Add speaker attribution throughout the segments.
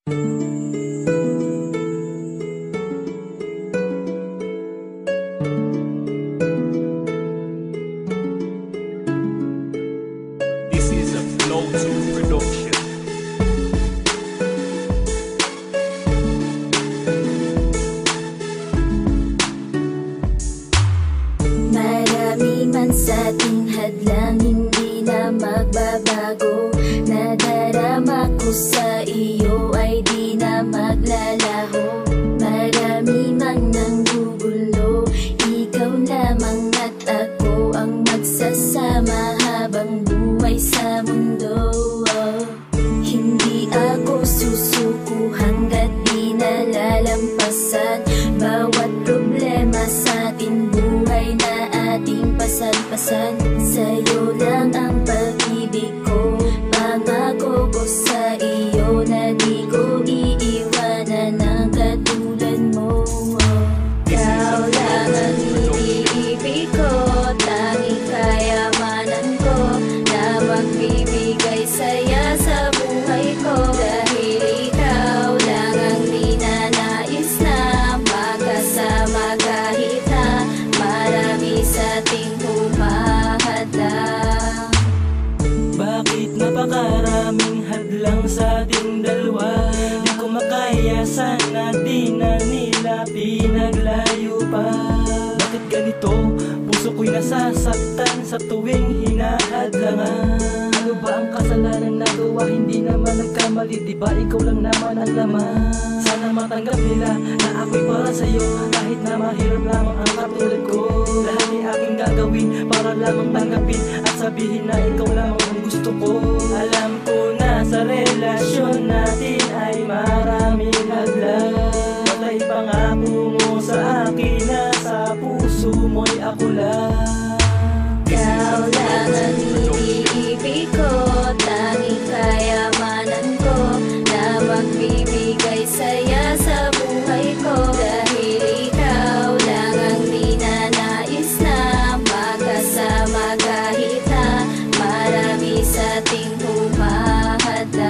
Speaker 1: This is a Flow 2 production.
Speaker 2: Marami man sa ating hadlang, hindi na magbabago. Nadarama ko sa iyo ay di na maglalaho. Marami man nang gugulo, ikaw lamang at ako ang magsasama habang buhay sa mundo. Hindi ako susuko hanggat di nalalampasan bawat problema sa ating buhay na ating pasan-pasan. Sa'yo lang ang pag-ibig ko, pangako ko sa iyo na di ko iiwanan ang katulad mo. Ikaw lang ang iniibig ko, tanging kayamanan ko na magbibigay saya sa buhay ko. Dahil ikaw lang ang ninanais na magkasama kahit na marami sa ating humahadlang.
Speaker 3: Bakit napakaraming hadlang sa ating dalawa? Di ko makaya, sana di na nila pinaglayo pa. Bakit ganito? Puso ko'y nasasaktan sa tuwing hinahadlangan. Ano ba ang kasalanan na gawa? Hindi naman nagkamali, di ba ikaw lang naman ang laman? Sana matanggap nila na ako'y para sa'yo, kahit na mahirap lamang ang katulad ko. Lahat ay aking gagawin para lamang tanggapin at sabihin na ikaw lamang ang gusto ko. Alam ko na sa relasyon natin ay maraming hadlang. Patay pangako mo sa akin na sa puso mo'y ako lang.
Speaker 2: Ikaw lang ang iniibig ko, tanging kayamanan ko na magbibigay saya sa buhay ko. Dahil ikaw lang ang ninanais na magkasama kahit na marami sa ating humahadlang.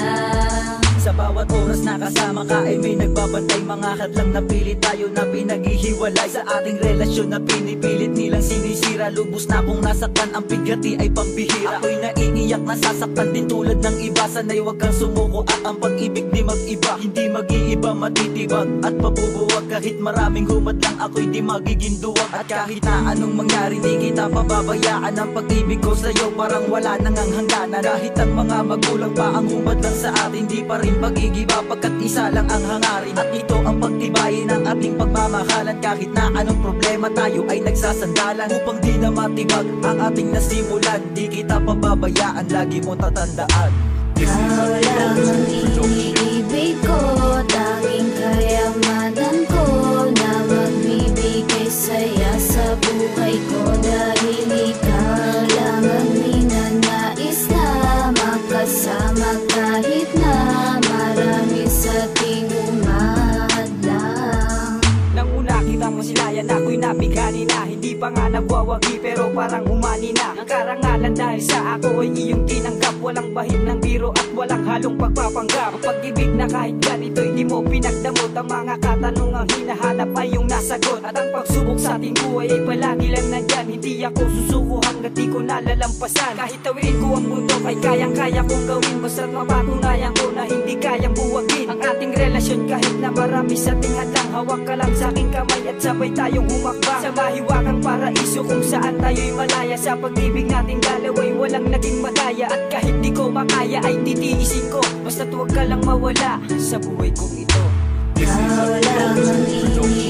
Speaker 3: Sa bawat oras na kasama ka ay may nagbabantay. Mga hadlang na pilit tayo na pinaghihiwalay. Sa ating relasyon na pinipilit nilang sinisira. Lubos na kung nasaktan, ang bigati ay pambihira. Ako'y naiiyak, nasasaktan din tulad ng iba. Sana'y huwag kang sumuko at ang pag-ibig di mag-iba. Hindi mag-iiba, matitibag at pabubuwag. Kahit maraming humadlang, ako'y di magiging duwag. At kahit na anong mangyari, di kita pababayaan. Ang pag-ibig ko sa'yo parang wala nang ang hangganan. Kahit ang mga magulang pa ang humadlang sa atin, di pa rin pag-igiba pagkat isa lang ang hangarin. At ito ang pagtibayin ng ating pagmamahalan. Kahit na anong problema, tayo ay nagsasandalan. Upang di na matibag ang ating nasimulan, di kita pababayaan, lagi mo tatandaan.
Speaker 2: Ikaw lang ang iniibig ko, tanging kayamanan ko na magbibigay saya sa buhay ko. Dahil ikaw lang ang ninanais na magkasama kahit na marami sa ating humahadlang.
Speaker 4: Nang una kitang masilayan, ako'y nabighani na. Hindi pa nga nagwawagi pero parang umani na. Ang karangalan dahil sa ako ay iyong tinanggap. Walang bahid ng biro at walang halong pagpapanggap. Ang pag-ibig na kahit ganito'y di mo pinagdamot. Ang mga katanungang hinahanap ay yung nasagot. At ang pagsubok sa ating buhay ay palagi lang nandyan. Hindi ako susuko hanggat di ko nalalampasan. Kahit tawirin ko ang bundok ay kayang-kaya kong gawin. Basta't mapatunayan ko na hindi kayang buwagin ang ating relasyon. Kahit na marami sa ating hadlang, hawak ka lang sa aking kamay at sabay tayong humakbang sa mahiwagang paraiso kung saan tayo'y malaya. Sa pag-ibig nating dalaway walang naging madaya. At kahit di ko makaya ay titiisin ko, basta't huwag ka lang mawala sa buhay kong ito.
Speaker 2: Ikaw lang ang iniibig